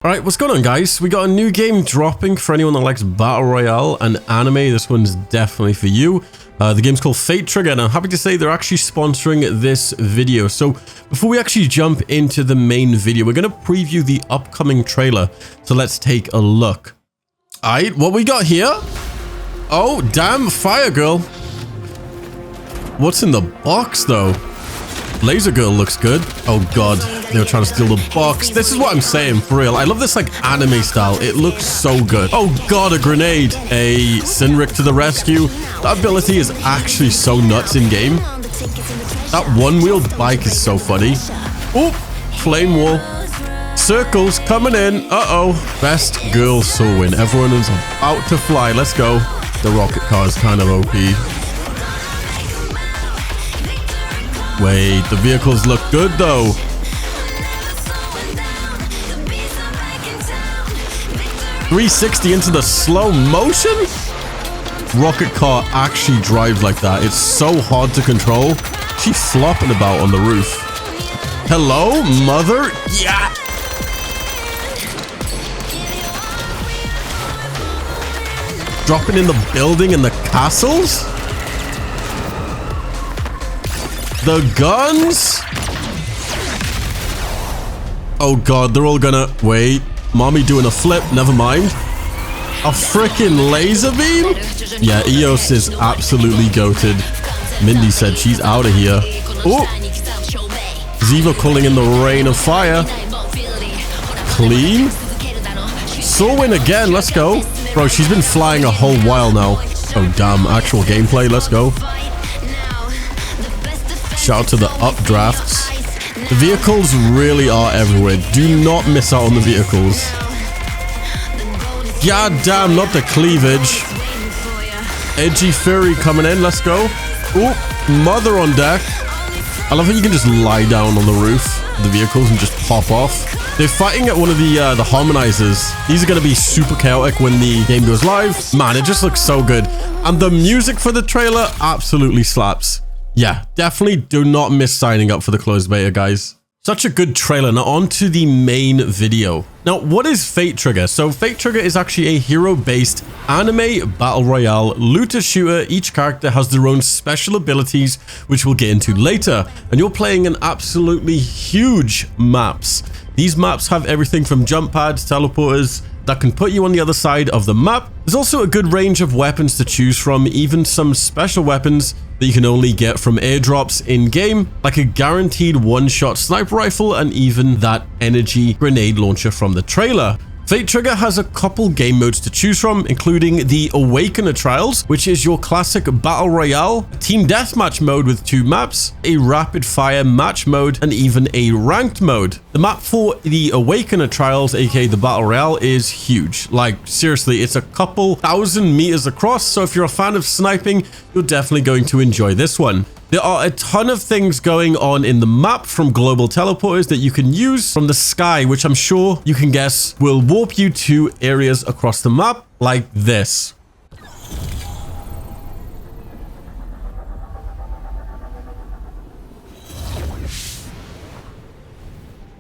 Alright, what's going on, guys? We got a new game dropping for anyone that likes Battle Royale and anime. This one's definitely for you. The game's called Fate Trigger, and I'm happy to say they're actually sponsoring this video. So before we actually jump into the main video, we're going to preview the upcoming trailer. So let's take a look. Alright, what we got here? Oh, damn, Fire Girl. What's in the box, though? Laser Girl looks good. Oh god, they were trying to steal the box. This is what I'm saying, for real. I love this like anime style. It looks so good. Oh god, a grenade. A Sinric to the rescue. That ability is actually so nuts in game. That one-wheeled bike is so funny. Oh, flame wall. Circles coming in. Uh-oh. Best girl soul win. Everyone is about to fly. Let's go. The rocket car is kind of OP. Wait, the vehicles look good though. .360 into the slow motion? Rocket car actually drives like that. It's so hard to control. She's flopping about on the roof. Hello, mother? Yeah. Dropping in the building and the castles? The guns? Oh god, they're all gonna... Wait. Mommy doing a flip. Never mind. A freaking laser beam? Yeah, Eos is absolutely goated. Mindy said she's out of here. Oh! Ziva calling in the rain of fire. Clean. Soulwin again. Let's go. Bro, she's been flying a whole while now. Oh damn, actual gameplay. Let's go. Shout out to the updrafts. The vehicles really are everywhere. Do not miss out on the vehicles. God damn, not the cleavage. Edgy Fury coming in. Let's go. Ooh, mother on deck. I love how you can just lie down on the roof of the vehicles and just pop off. They're fighting at one of the harmonizers. These are going to be super chaotic when the game goes live. Man, it just looks so good. And the music for the trailer absolutely slaps. Yeah, definitely do not miss signing up for the closed beta, guys. Such a good trailer. Now on to the main video. Now, what is Fate Trigger? So Fate Trigger is actually a hero-based anime battle royale looter shooter. Each character has their own special abilities, which we'll get into later. And you're playing in absolutely huge maps. These maps have everything from jump pads, teleporters, that can put you on the other side of the map. There's also a good range of weapons to choose from, even some special weapons that you can only get from airdrops in-game, like a guaranteed one-shot sniper rifle and even that energy grenade launcher from the trailer. Fate Trigger has a couple game modes to choose from, including the Awakener Trials, which is your classic battle royale, team deathmatch mode with 2 maps, a rapid fire match mode, and even a ranked mode. The map for the Awakener Trials, aka the battle royale, is huge. Like, seriously, it's a couple thousand meters across, so if you're a fan of sniping, you're definitely going to enjoy this one. There are a ton of things going on in the map, from global teleporters that you can use from the sky, which I'm sure you can guess will warp you to areas across the map like this.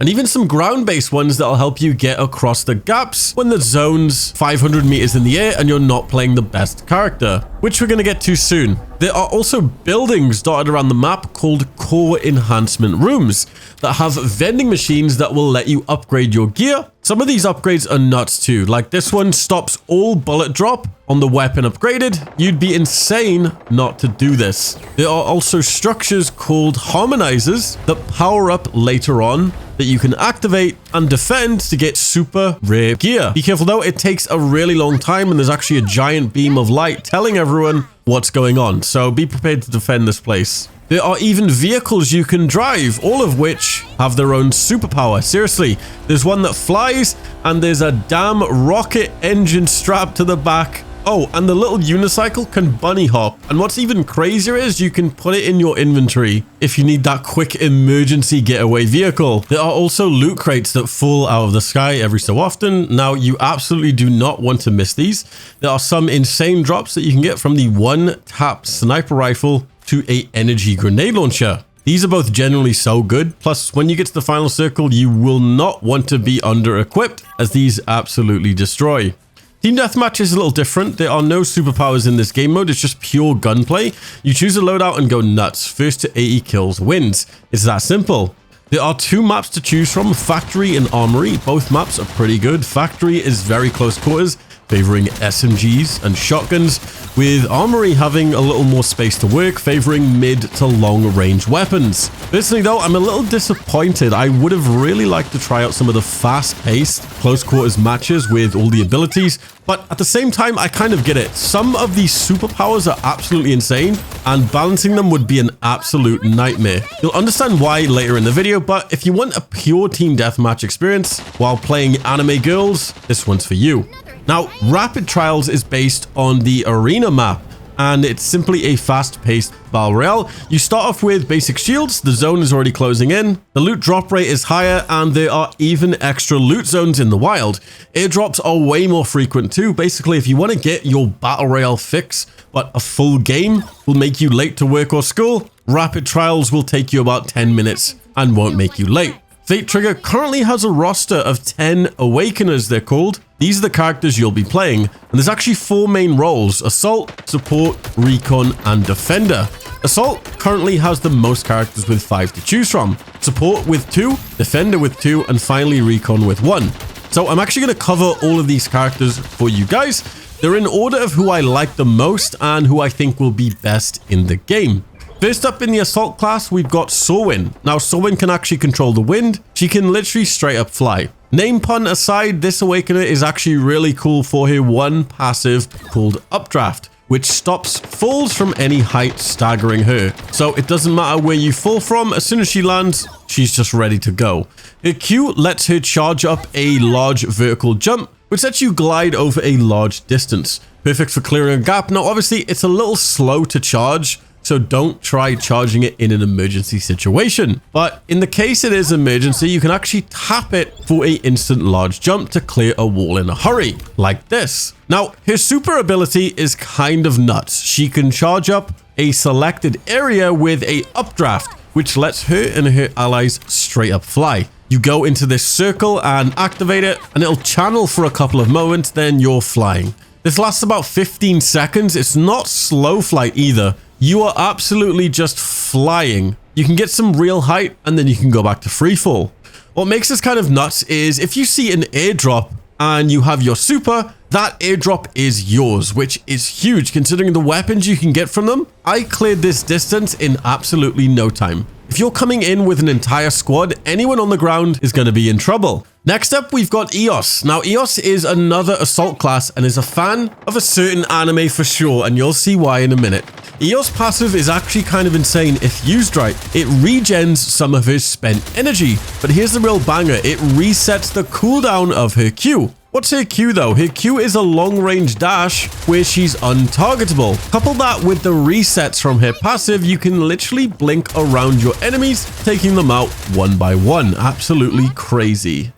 And even some ground-based ones that'll help you get across the gaps when the zone's 500 meters in the air and you're not playing the best character, which we're going to get to soon. There are also buildings dotted around the map called core enhancement rooms that have vending machines that will let you upgrade your gear. Some of these upgrades are nuts too, like this one stops all bullet drop on the weapon upgraded. You'd be insane not to do this. There are also structures called harmonizers that power up later on that you can activate and defend to get super rare gear. Be careful though, it takes a really long time and there's actually a giant beam of light telling everyone what's going on, so be prepared to defend this place. There are even vehicles you can drive, all of which have their own superpower. Seriously, there's one that flies and there's a damn rocket engine strapped to the back. Oh, and the little unicycle can bunny hop. And what's even crazier is you can put it in your inventory if you need that quick emergency getaway vehicle. There are also loot crates that fall out of the sky every so often. Now, you absolutely do not want to miss these. There are some insane drops that you can get from the one-tap sniper rifle to a energy grenade launcher. These are both generally so good. Plus, when you get to the final circle, you will not want to be under-equipped, as these absolutely destroy. Team Deathmatch is a little different. There are no superpowers in this game mode. It's just pure gunplay. You choose a loadout and go nuts. First to 80 kills wins. It's that simple. There are 2 maps to choose from, Factory and Armory. Both maps are pretty good. Factory is very close quarters, favoring SMGs and shotguns, with Armory having a little more space to work, favoring mid to long range weapons. Personally though, I'm a little disappointed. I would have really liked to try out some of the fast-paced close quarters matches with all the abilities, but at the same time, I kind of get it. Some of these superpowers are absolutely insane, and balancing them would be an absolute nightmare. You'll understand why later in the video, but if you want a pure team deathmatch experience while playing anime girls, this one's for you. Now, Rapid Trials is based on the Arena map, and it's simply a fast-paced battle royale. You start off with basic shields, the zone is already closing in, the loot drop rate is higher, and there are even extra loot zones in the wild. Airdrops are way more frequent too. Basically, if you want to get your battle royale fix, but a full game will make you late to work or school, Rapid Trials will take you about 10 minutes and won't make you late. Fate Trigger currently has a roster of 10 Awakeners, they're called. These are the characters you'll be playing, and there's actually 4 main roles: Assault, Support, Recon, and Defender. Assault currently has the most characters with 5 to choose from, Support with 2, Defender with 2, and finally Recon with 1. So I'm actually going to cover all of these characters for you guys. They're in order of who I like the most and who I think will be best in the game. First up in the Assault class, we've got Sorin. Now, Sorin can actually control the wind. She can literally straight up fly. Name pun aside, this Awakener is actually really cool for her one passive called Updraft, which stops falls from any height, staggering her. So it doesn't matter where you fall from, as soon as she lands, she's just ready to go. Her Q lets her charge up a large vertical jump, which lets you glide over a large distance. Perfect for clearing a gap. Now, obviously, it's a little slow to charge, so don't try charging it in an emergency situation. But in the case it is emergency, you can actually tap it for an instant large jump to clear a wall in a hurry, like this. Now, her super ability is kind of nuts. She can charge up a selected area with a updraft, which lets her and her allies straight up fly. You go into this circle and activate it, and it'll channel for a couple of moments, then you're flying. This lasts about 15 seconds. It's not slow flight either. You are absolutely just flying. You can get some real height, and then you can go back to free fall. What makes this kind of nuts is if you see an airdrop and you have your super, that airdrop is yours, which is huge considering the weapons you can get from them. I cleared this distance in absolutely no time. If you're coming in with an entire squad, anyone on the ground is going to be in trouble. Next up, we've got Eos. Now, Eos is another assault class and is a fan of a certain anime for sure, and you'll see why in a minute. Eos passive is actually kind of insane if used right. It regens some of her spent energy, but here's the real banger. It resets the cooldown of her Q. What's her Q though? Her Q is a long-range dash where she's untargetable. Couple that with the resets from her passive, you can literally blink around your enemies, taking them out one by one. Absolutely crazy.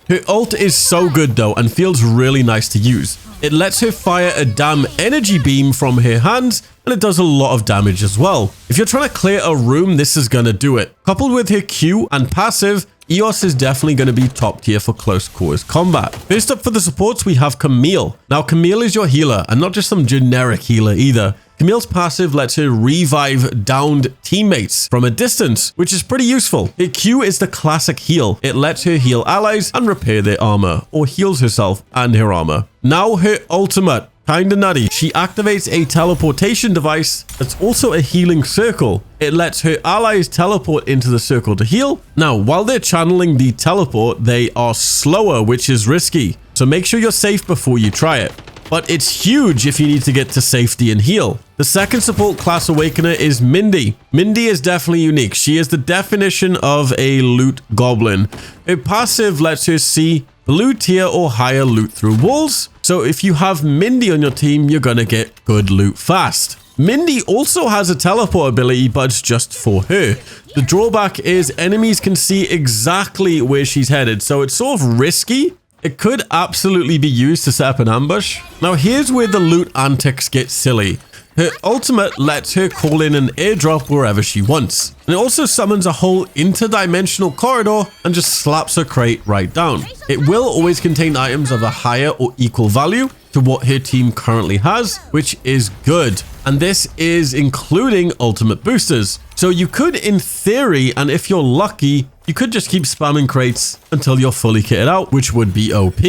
Her ult is so good though and feels really nice to use. It lets her fire a damn energy beam from her hands, and it does a lot of damage as well. If you're trying to clear a room, this is gonna do it. Coupled with her Q and passive, Eos is definitely going to be top tier for close quarters combat. First up for the supports, we have Camille. Now, Camille is your healer, and not just some generic healer either. Camille's passive lets her revive downed teammates from a distance, which is pretty useful. Her Q is the classic heal. It lets her heal allies and repair their armor, or heals herself and her armor. Now her ultimate. Kinda nutty. She activates a teleportation device that's also a healing circle. It lets her allies teleport into the circle to heal. Now, while they're channeling the teleport, they are slower, which is risky. So make sure you're safe before you try it. But it's huge if you need to get to safety and heal. The second support class awakener is Mindy. Mindy is definitely unique. She is the definition of a loot goblin. Her passive lets her see blue tier or higher loot through walls. So if you have Mindy on your team, you're gonna get good loot fast. Mindy also has a teleport ability, but it's just for her. The drawback is enemies can see exactly where she's headed, so it's sort of risky. It could absolutely be used to set up an ambush. Now here's where the loot antics get silly. Her ultimate lets her call in an airdrop wherever she wants. And it also summons a whole interdimensional corridor and just slaps her crate right down. It will always contain items of a higher or equal value to what her team currently has, which is good. And this is including ultimate boosters. So you could, in theory, and if you're lucky, you could just keep spamming crates until you're fully kitted out, which would be OP.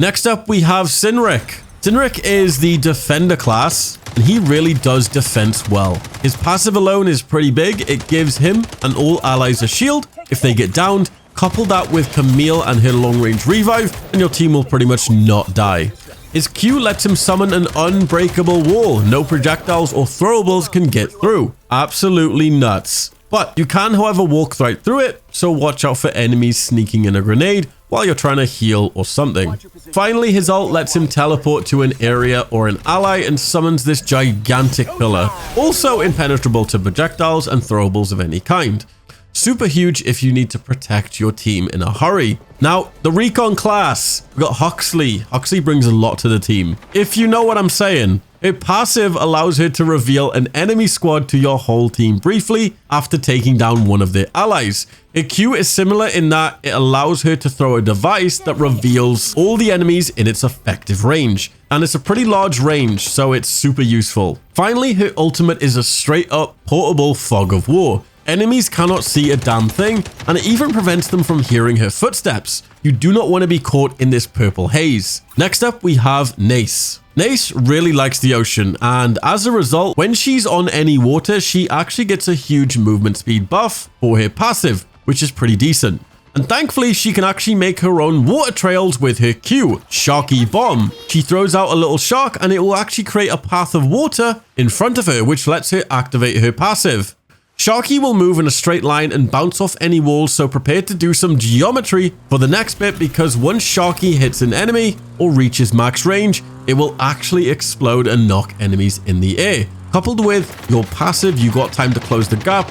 Next up, we have Cynric. Cynric is the defender class, and he really does defense well. His passive alone is pretty big. It gives him and all allies a shield if they get downed. Couple that with Camille and her long-range revive, and your team will pretty much not die. His Q lets him summon an unbreakable wall. No projectiles or throwables can get through. Absolutely nuts. But you can, however, walk right through it, so watch out for enemies sneaking in a grenade while you're trying to heal or something. Finally, his ult lets him teleport to an area or an ally and summons this gigantic pillar, also impenetrable to projectiles and throwables of any kind. Super huge if you need to protect your team in a hurry. Now, the recon class. We've got Huxley. Huxley brings a lot to the team, if you know what I'm saying. Her passive allows her to reveal an enemy squad to your whole team briefly after taking down one of their allies. Her Q is similar in that it allows her to throw a device that reveals all the enemies in its effective range. And it's a pretty large range, so it's super useful. Finally, her ultimate is a straight up portable fog of war. Enemies cannot see a damn thing, and it even prevents them from hearing her footsteps. You do not want to be caught in this purple haze. Next up, we have Nace. Nace really likes the ocean, and as a result, when she's on any water, she actually gets a huge movement speed buff for her passive, which is pretty decent. And thankfully, she can actually make her own water trails with her Q, Sharky Bomb. She throws out a little shark, and it will actually create a path of water in front of her, which lets her activate her passive. Sharky will move in a straight line and bounce off any walls, so prepare to do some geometry for the next bit, because once Sharky hits an enemy or reaches max range, it will actually explode and knock enemies in the air. Coupled with your passive, you got time to close the gap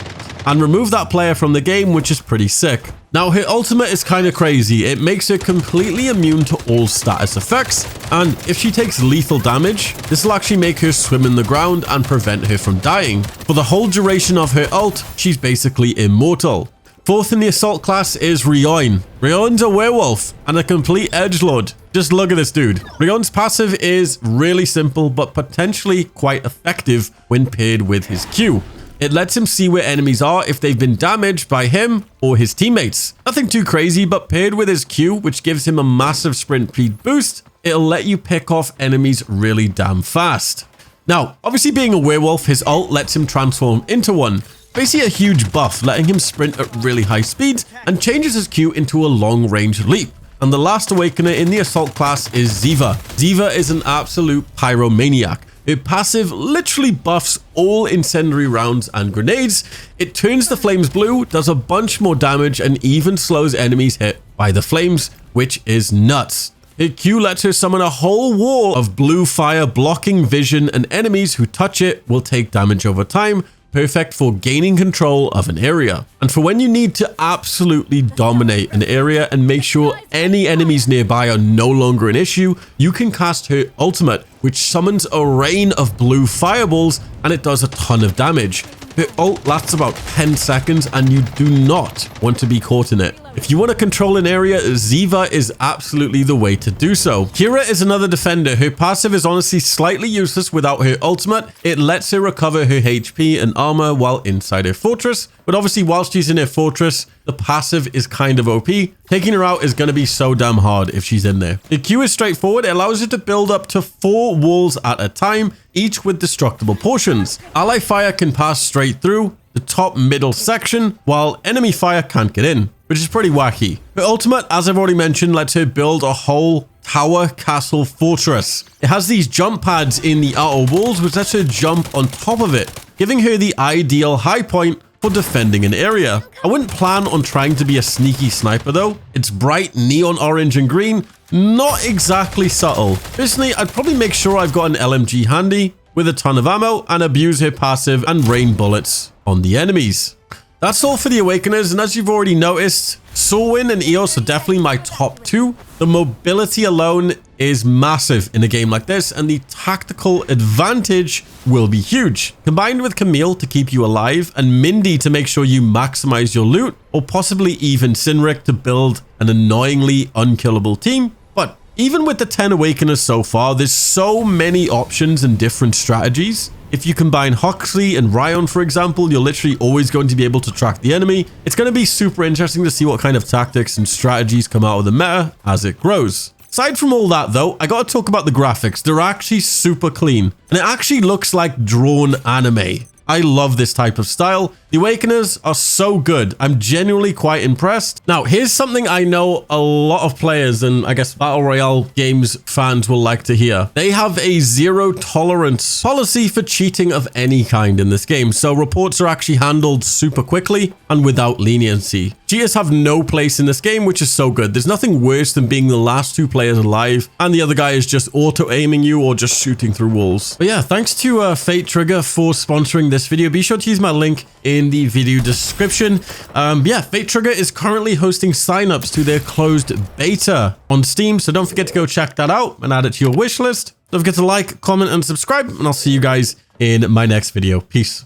and remove that player from the game, which is pretty sick. Now, her ultimate is kind of crazy. It makes her completely immune to all status effects, and if she takes lethal damage, this will actually make her swim in the ground and prevent her from dying. For the whole duration of her ult, she's basically immortal. Fourth in the assault class is Rion. Rion's a werewolf and a complete edgelord. Just look at this dude. Rion's passive is really simple, but potentially quite effective when paired with his Q. It lets him see where enemies are if they've been damaged by him or his teammates. Nothing too crazy, but paired with his Q, which gives him a massive sprint speed boost, it'll let you pick off enemies really damn fast. Now, obviously being a werewolf, his ult lets him transform into one. Basically a huge buff, letting him sprint at really high speeds, and changes his Q into a long-range leap. And the last awakener in the assault class is Ziva. Ziva is an absolute pyromaniac. Her passive literally buffs all incendiary rounds and grenades. It turns the flames blue, does a bunch more damage, and even slows enemies hit by the flames, which is nuts. Her Q lets her summon a whole wall of blue fire blocking vision, and enemies who touch it will take damage over time. Perfect for gaining control of an area. And for when you need to absolutely dominate an area and make sure any enemies nearby are no longer an issue, you can cast her ultimate, which summons a rain of blue fireballs, and it does a ton of damage. Her ult lasts about 10 seconds, and you do not want to be caught in it. If you want to control an area, Ziva is absolutely the way to do so. Kira is another defender. Her passive is honestly slightly useless without her ultimate. It lets her recover her HP and armor while inside her fortress. But obviously, whilst she's in her fortress, the passive is kind of OP. Taking her out is going to be so damn hard if she's in there. The Q is straightforward. It allows her to build up to 4 walls at a time, each with destructible portions. Ally fire can pass straight through the top middle section, while enemy fire can't get in, which is pretty wacky. Her ultimate, as I've already mentioned, lets her build a whole tower, castle, fortress. It has these jump pads in the outer walls, which lets her jump on top of it, giving her the ideal high point for defending an area. I wouldn't plan on trying to be a sneaky sniper though. It's bright neon orange and green, not exactly subtle. Personally, I'd probably make sure I've got an LMG handy with a ton of ammo and abuse her passive and rain bullets on the enemies. That's all for the Awakeners, and as you've already noticed, Soulwind and Eos are definitely my top two. The mobility alone is massive in a game like this, and the tactical advantage will be huge. Combined with Camille to keep you alive, and Mindy to make sure you maximize your loot, or possibly even Cynric to build an annoyingly unkillable team. But even with the 10 Awakeners so far, there's so many options and different strategies. If you combine Huxley and Ryan, for example, you're literally always going to be able to track the enemy. It's going to be super interesting to see what kind of tactics and strategies come out of the meta as it grows. Aside from all that, though, I got to talk about the graphics. They're actually super clean, and it actually looks like drawn anime. I love this type of style. The Awakeners are so good. I'm genuinely quite impressed. Now, here's something I know a lot of players and I guess Battle Royale games fans will like to hear. They have a zero tolerance policy for cheating of any kind in this game. So reports are actually handled super quickly and without leniency. Cheaters have no place in this game, which is so good. There's nothing worse than being the last two players alive and the other guy is just auto-aiming you or just shooting through walls. But yeah, thanks to Fate Trigger for sponsoring this video. Be sure to use my link in the video description. Yeah, Fate Trigger is currently hosting signups to their closed beta on Steam, so don't forget to go check that out and add it to your wish list. Don't forget to like, comment, and subscribe, and I'll see you guys in my next video. Peace.